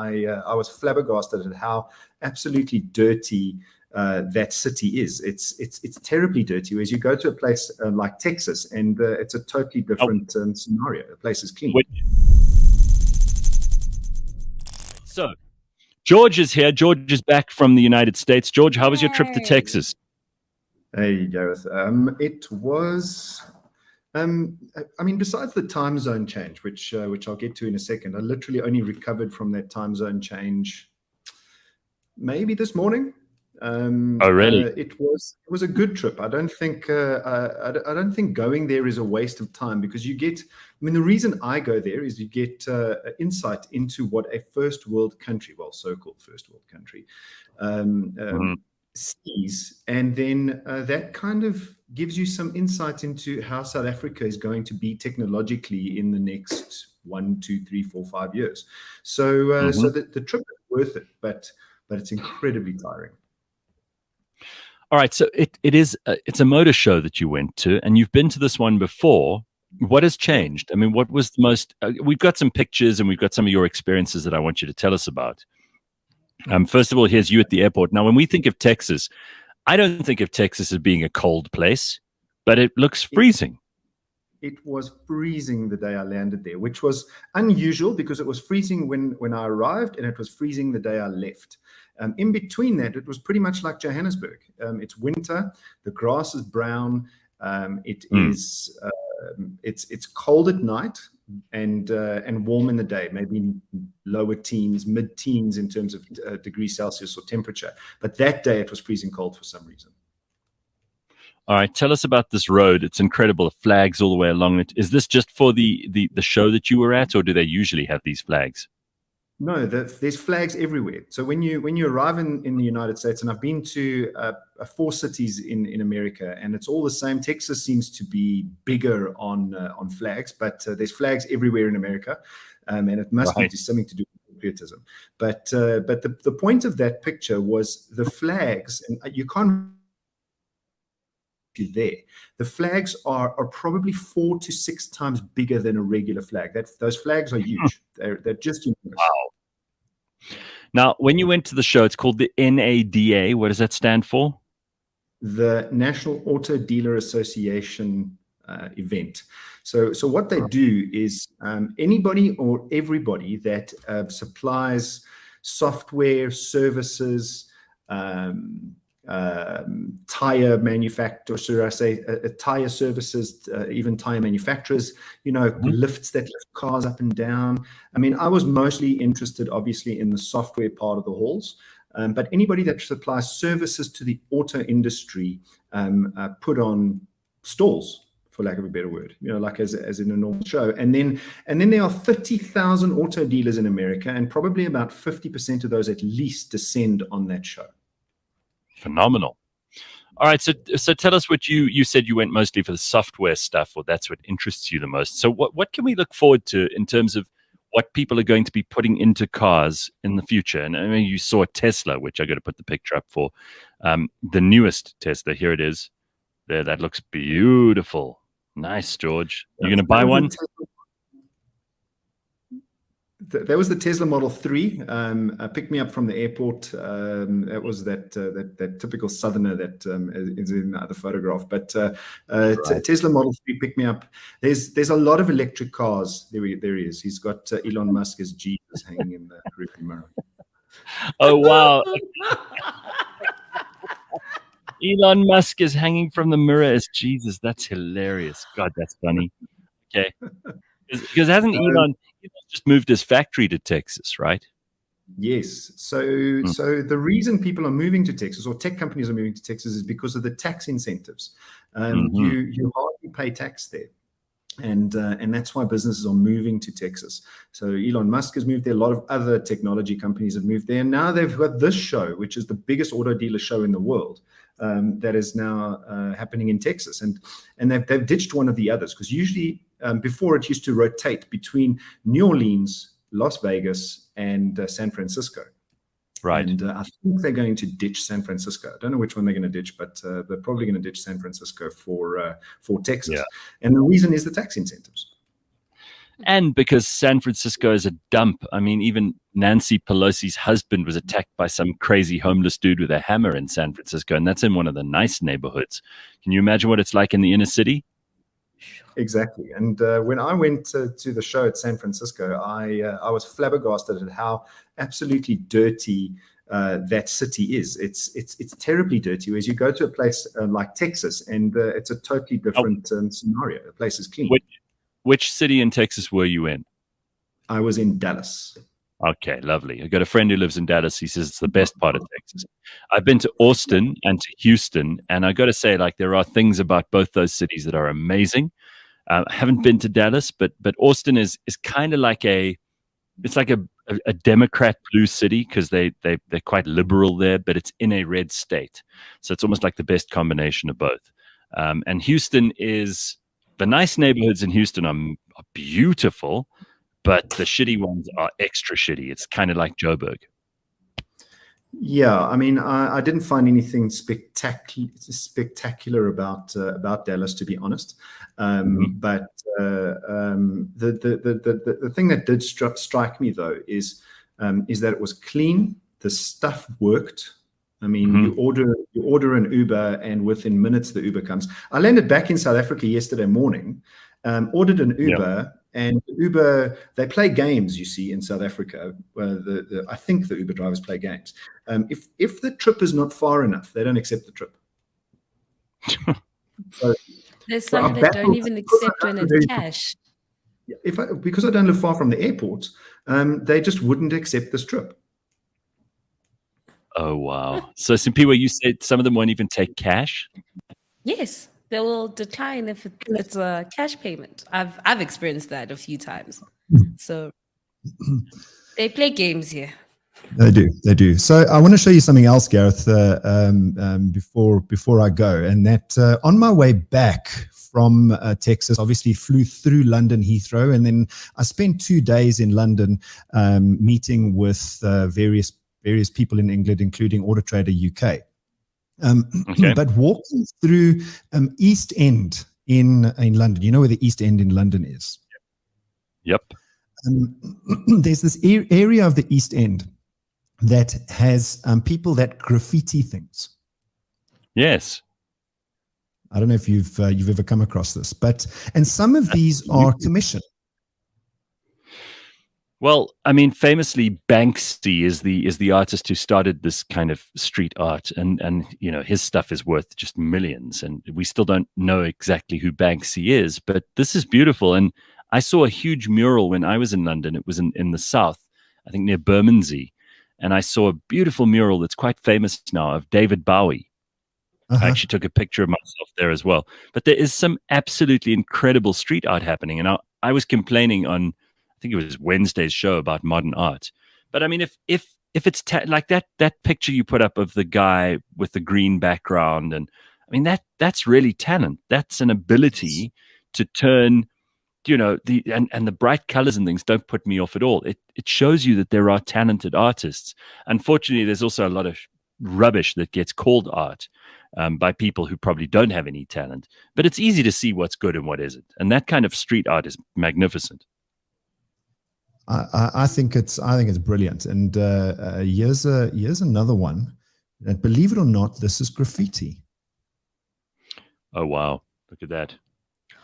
I was flabbergasted at how absolutely dirty that city is. It's terribly dirty. Whereas you go to a place like Texas, and it's a totally different scenario. The place is clean. So, George is here. George is back from the United States. George, how was your trip to Texas? Hey, Gareth. It was. I mean, besides the time zone change, which I'll get to in a second, I literally only recovered from that time zone change maybe this morning. Oh, really? It was a good trip. I don't think going there is a waste of time, because you get. I mean, the reason I go there is you get insight into what a first world country, well, so-called first world country, sees, and then that kind of gives you some insight into how South Africa is going to be technologically in the next 1, 2, 3, 4, 5 years. So, so the trip is worth it, but it's incredibly tiring. All right, so it's a motor show that you went to, and you've been to this one before. What has changed? I mean, what was the most? We've got some pictures, and we've got some of your experiences that I want you to tell us about. First of all, here's you at the airport. Now, when we think of Texas, I don't think of Texas as being a cold place, but it looks freezing. It was freezing the day I landed there, which was unusual because it was freezing when I arrived, and it was freezing the day I left. In between that, it was pretty much like Johannesburg. It's winter, the grass is brown, it's cold at night and warm in the day, maybe lower teens, mid-teens in terms of degrees Celsius or temperature. But that day it was freezing cold for some reason. All right, tell us about this road. It's incredible. Flags all the way along it. Is this just for the show that you were at, or do they usually have these flags? No, there's flags everywhere. So when you arrive in the United States, and I've been to 4 cities in America, and it's all the same. Texas seems to be bigger on flags, but there's flags everywhere in America, and it must be something to do with patriotism. But the point of that picture was the flags, and you can't there. The flags are probably 4 to 6 times bigger than a regular flag. Those flags are huge. They're just enormous. Wow. Now, when you went to the show, it's called the NADA. What does that stand for? The National Auto Dealer Association event. So what they do is anybody or everybody that supplies software, services, tire manufacturers, should I say, tire services, even tire manufacturers, lifts that lift cars up and down. I mean, I was mostly interested, obviously, in the software part of the halls, but anybody that supplies services to the auto industry put on stalls, for lack of a better word, like as in a normal show. And then there are 30,000 auto dealers in America, and probably about 50% of those at least descend on that show. Phenomenal. All right, so tell us what you said you went mostly for the software stuff, or that's what interests you the most. So what can we look forward to in terms of what people are going to be putting into cars in the future? And I mean, you saw Tesla, which I got to put the picture up for, the newest Tesla. Here it is. There, that looks beautiful. Nice, George. You're going to buy one? That was the Tesla Model 3. Picked me up from the airport. That was that typical Southerner that is in the other photograph. But Tesla Model 3 picked me up. There's a lot of electric cars. There he is. He's got Elon Musk as Jesus hanging in the rearview mirror. Oh, wow. Elon Musk is hanging from the mirror as Jesus. That's hilarious. God, that's funny. Okay. Because hasn't Elon just moved his factory to Texas, right? Yes. So the reason people are moving to Texas, or tech companies are moving to Texas, is because of the tax incentives. You hardly pay tax there. And that's why businesses are moving to Texas. So Elon Musk has moved there. A lot of other technology companies have moved there. And now they've got this show, which is the biggest auto dealer show in the world, that is now happening in Texas. And they've ditched one of the others, because usually before it used to rotate between New Orleans, Las Vegas, and San Francisco. Right. And I think they're going to ditch San Francisco. I don't know which one they're going to ditch, but they're probably going to ditch San Francisco for Texas. Yeah. And the reason is the tax incentives. and because San Francisco is a dump. I mean, even Nancy Pelosi's husband was attacked by some crazy homeless dude with a hammer in San Francisco, and that's in one of the nice neighborhoods. Can you imagine what it's like in the inner city? Exactly. And when I went to the show at San Francisco, I was flabbergasted at how absolutely dirty that city is. It's terribly dirty. Whereas you go to a place like Texas, and it's a totally different scenario. The place is clean. Which city in Texas were you in? I was in Dallas. Okay, lovely. I got a friend who lives in Dallas. He says it's the best part of Texas. I've been to Austin and to Houston, and I got to say, like, there are things about both those cities that are amazing. I haven't been to Dallas, but Austin is kind of like it's like a Democrat blue city, because they're quite liberal there, but it's in a red state, so it's almost like the best combination of both. And Houston is the nice neighborhoods in Houston are beautiful, but the shitty ones are extra shitty. It's kind of like Joburg. Yeah, I mean, I didn't find anything spectacular about Dallas, to be honest. But the thing that did strike me though is that it was clean. The stuff worked. I mean, you order an Uber, and within minutes the Uber comes. I landed back in South Africa yesterday morning, ordered an Uber. And Uber, they play games, you see, in South Africa. I think the Uber drivers play games. If the trip is not far enough, they don't accept the trip. There's some that don't even accept when it's cash. Because I don't live far from the airport, they just wouldn't accept this trip. Oh, wow. So, Simpiwe, you said some of them won't even take cash? Yes. They will decline if it's a cash payment. I've experienced that a few times. So they play games here. They do. So I want to show you something else, Gareth, before I go. And that on my way back from Texas, obviously flew through London Heathrow, and then I spent 2 days in London meeting with various people in England, including AutoTrader UK. But walking through East End in London, you know where the East End in London is? Yep. There's this area of the East End that has people that graffiti things. Yes. I don't know if you've ever come across this, and some of these are commissioned. Well, I mean, famously, Banksy is the artist who started this kind of street art, and you know, his stuff is worth just millions, and we still don't know exactly who Banksy is, but this is beautiful. And I saw a huge mural when I was in London. It was in the south, I think near Bermondsey, and I saw a beautiful mural that's quite famous now of David Bowie. I actually took a picture of myself there as well. But there is some absolutely incredible street art happening, and I was complaining on, I think it was Wednesday's show about modern art. But I mean, if it's like that picture you put up of the guy with the green background, and I mean, that's really talent. That's an ability to turn, you know, and the bright colors and things don't put me off at all. It shows you that there are talented artists. Unfortunately, there's also a lot of rubbish that gets called art by people who probably don't have any talent. But it's easy to see what's good and what isn't. And that kind of street art is magnificent. I think it's brilliant. And here's another one. And believe it or not, this is graffiti. Oh wow! Look at that.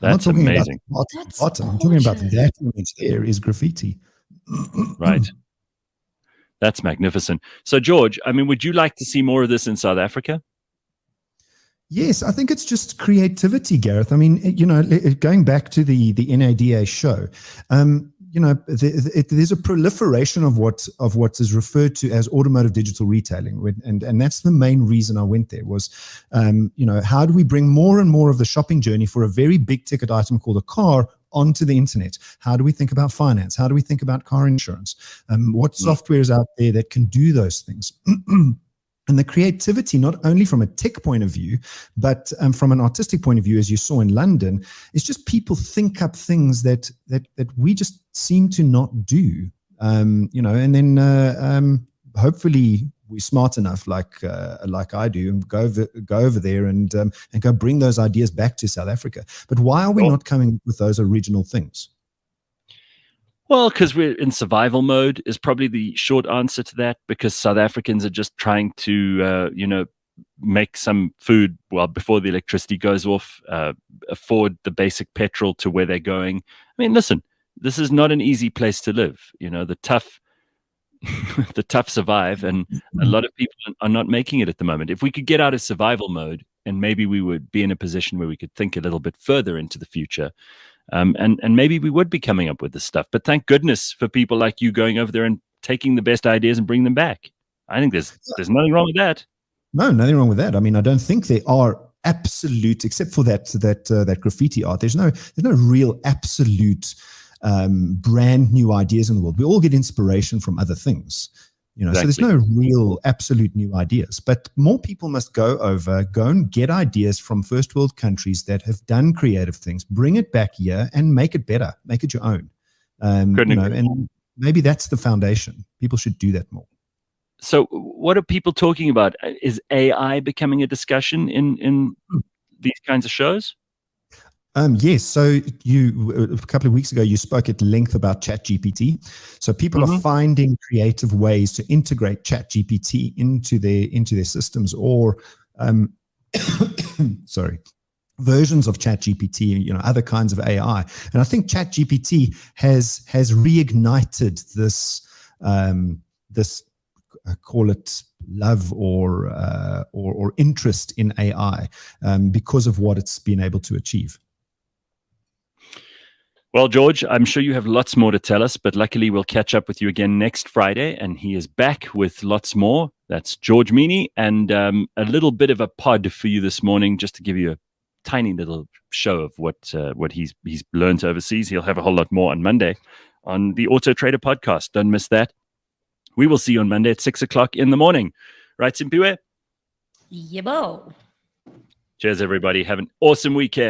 That's amazing. I'm talking about that image there is graffiti. Right. That's magnificent. So, George, I mean, would you like to see more of this in South Africa? Yes, I think it's just creativity, Gareth. I mean, you know, going back to the NADA show, you know, there's a proliferation of what is referred to as automotive digital retailing, and that's the main reason I went there was, you know, how do we bring more and more of the shopping journey for a very big ticket item called a car onto the internet? How do we think about finance? How do we think about car insurance? What software is out there that can do those things? And the creativity, not only from a tech point of view, but from an artistic point of view, as you saw in London, is just people think up things that we just seem to not do, you know. And then hopefully we're smart enough, like I do, and go over there and go bring those ideas back to South Africa. But why are we not coming with those original things? Well, because we're in survival mode is probably the short answer to that, because South Africans are just trying to, make some food before the electricity goes off, afford the basic petrol to where they're going. I mean, listen, this is not an easy place to live. The tough, the tough survive, and a lot of people are not making it at the moment. If we could get out of survival mode, and maybe we would be in a position where we could think a little bit further into the future. And maybe we would be coming up with this stuff. But thank goodness for people like you going over there and taking the best ideas and bringing them back. I think there's nothing wrong with that. No, nothing wrong with that. I mean, I don't think there are absolute, except for that graffiti art. There's no real absolute brand new ideas in the world. We all get inspiration from other things. Exactly. So there's no real absolute new ideas, but more people must go and get ideas from first world countries that have done creative things, bring it back here and make it better, make it your own. And maybe that's the foundation. People should do that more. So what are people talking about? Is AI becoming a discussion in these kinds of shows? Yes. So a couple of weeks ago, you spoke at length about ChatGPT. So people are finding creative ways to integrate ChatGPT into their systems, or versions of ChatGPT, other kinds of AI. And I think ChatGPT has reignited this call it love or interest in AI because of what it's been able to achieve. Well, George, I'm sure you have lots more to tell us, but luckily we'll catch up with you again next Friday, and he is back with lots more. That's George Mienie, and a little bit of a pod for you this morning, just to give you a tiny little show of what he's learned overseas. He'll have a whole lot more on Monday on the AutoTrader podcast. Don't miss that. We will see you on Monday at 6:00 in the morning. Right, Simpiwe? Yebo. Cheers, everybody. Have an awesome weekend.